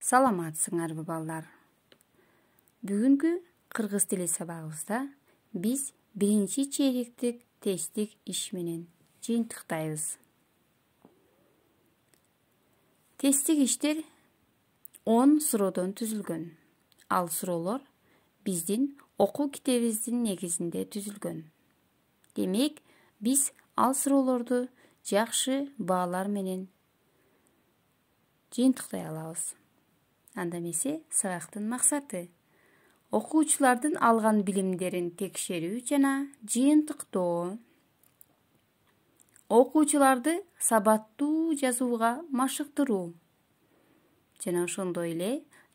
Саламатсыңарбы балдар. Бүгүнкү кыргыз тили сабагыбызда биз биринчи чейректик тесттик иш менен жыйынтыктайбыз. Тесттик иштер 10 суроодон түзүлгөн. Ал суроолор биздин окуу китебибиздин негизинде түзүлгөн. Демек, биз ал суроолорду жакшы баалар менен жыйынтыктай алабыз. Анда эмесе сабактын максаты окуучулардын алган билимдерин текшерүү жана жыйынтыктоо. Окуучуларды сабаттуу жазууга машыктыруу жана ошондой эле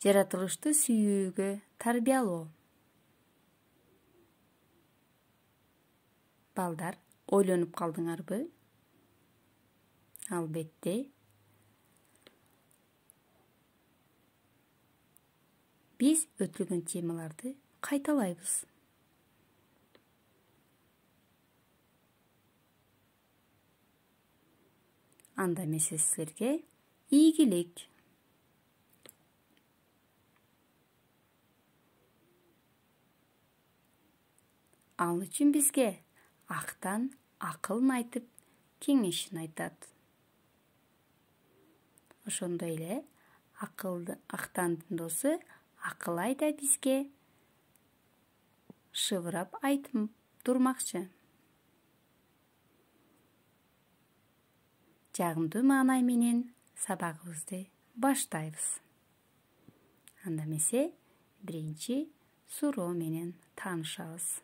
жаратылышты сүйүүгө тарбиялоо. Балдар, ойлонуп калдыңарбы? Албетте. Биз өтүлгөн темаларды кайталайбыз. Анда эмесе силерге ийгилик. Ал үчүн бизге актан акылын айтып, кеңешин айтат. Ошондой эле актандын досу Акылай да бизге шыбырап айтып турмакчы. Жагымдуу маанай менен сабагыбызды баштайбыз. Анда эмесе биринчи суроо менен таанышабыз.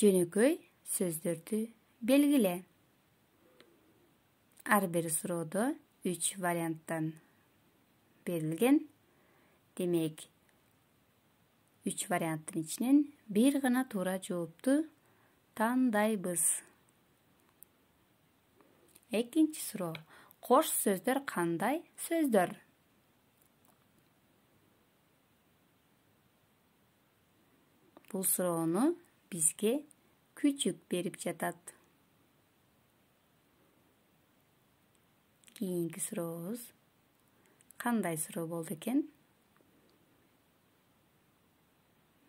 Жөнөкөй сөздөрдү белгиле. Ар бир суроодо 3 варианттан берилген. Демек, 3 варианттын ичинен бир гана туура жоопту тандайбыз. Экинчи суроо. Кош сөздөр кандай сөздөр? Бул суроону бизге күчүк берип жатат. Кийинки сурообуз кандай суроо болду экен?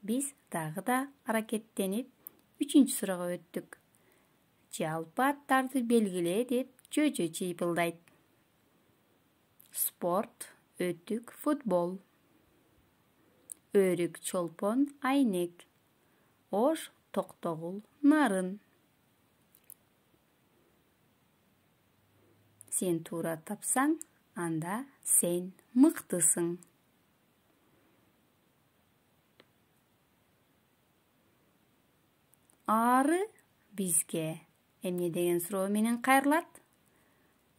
Биз дагы да аракеттенип 3-чү суроого өттүк. Жалпы аттарды белгиле деп жөжө чыйпылдайт. Спорт, өтүк, футбол. Өрүк, чолпон, айнек. Ош, токтогул, нарын. Сен туура тапсаң, анда сен мыктысың. Ары бизге эмне деген суроо менен кайрылат?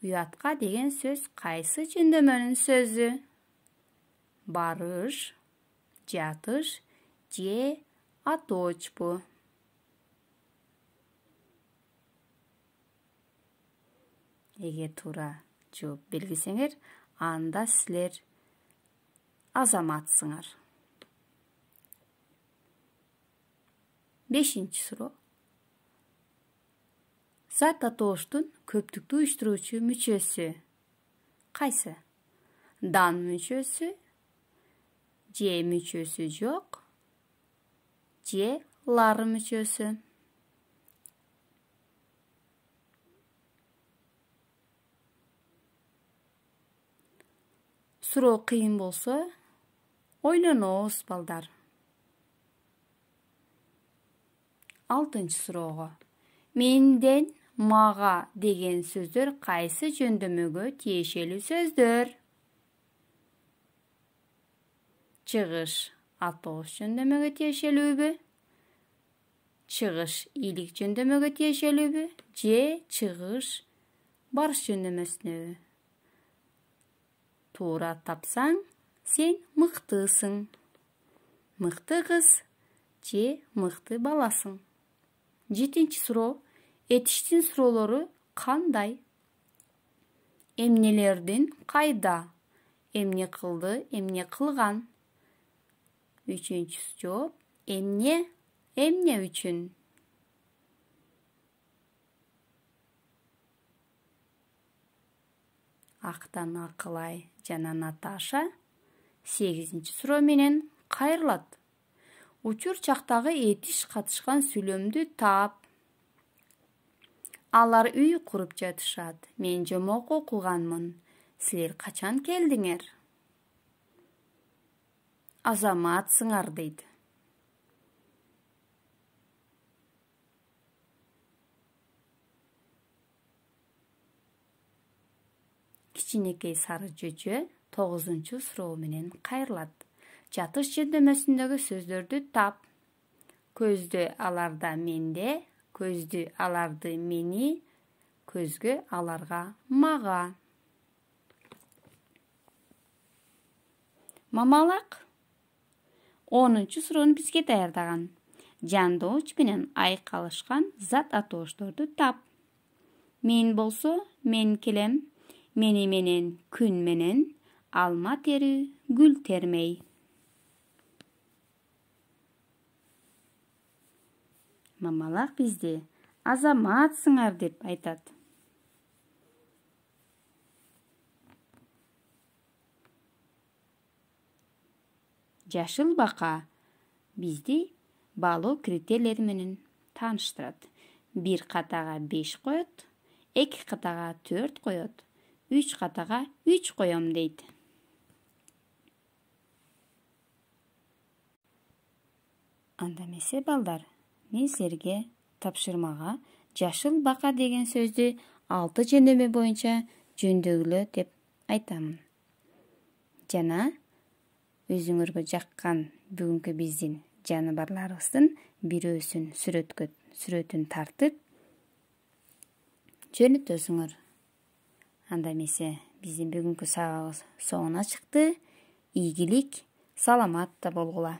Уятка деген сөз кайсы жөндөмөнүн сөзү? Барыш, жатыш же аточпу? Эгер туура жооп белгисеңер, анда силер азаматсыңар. 5-чи суроо. Зат атооштун көптүктү уюштуруучу мүчөсү кайсы? Дан мүчөсү, же мүчөсү жок, же лар мүчөсү? Суроо кыйын болсо, ойлонобуз балдар. 6-чы суроого. Менден мага деген сөздөр кайсы жөндөмөгө тиешелүү сөздөр? Чыгыш атоош жөндөмөгө тиешелүүбү? Чыгыш ийлик жөндөмөгө тиешелүүбү? Же чыгыш барыш жөндөмөсүнөбү? Туура тапсаң, сен мыктысың. Мыкты кыз же мыкты баласың. 7-чи суроо. Этиштин суроолору кандай? Эмнелердин кайда? Эмне кылды, эмне кылган? 3-чү жооп. Эмне үчүн? Актан Акылай жана Наташа 8-суроо менен кайрылат. Учур чактагы этиш катышкан сүйлөмдү таап. Алар үй куруп жатышат. Мен жомок окуганмын. Силер качан келдиңер? Азаматсыңар дейт. Кичинекей сары жөжө 9-суроо менен кайрылат. Жатыш жөндөмөсүндөгү сөздөрдү тап. Көздү аларда менде, көздү аларды мени, көзгө аларга мага. Мамалак 10-суроону бизге даярдаган. Жандооч менен айкалышкан зат атоошторду тап. Мен болсо мен келем, мени менен күн менен, алма тери гүл термей. Мамалак бизди азаматсыңар деп айтат. Жашыл бака бизди баалоо критерийлери менен тааныштырат. 1 катага 5 коет, 2 катага 4 коет, 3 катага 3 коем дейт. Анда эмесе балдар, мен силерге тапшырмага жашыл бака деген сөздү 6 жөндөмө боюнча жөндөгүлө деп айтамын. Жана өзүңөргө жаккан бүгүнкү биздин жаныбарларыбыздын бирөөсүн сүрөтүн тартып жөнөтөсүңөр. Анда эмесе биздин бүгүнкү сабагыбыз соңуна чыкты. Ийгилик, саламатта болгула.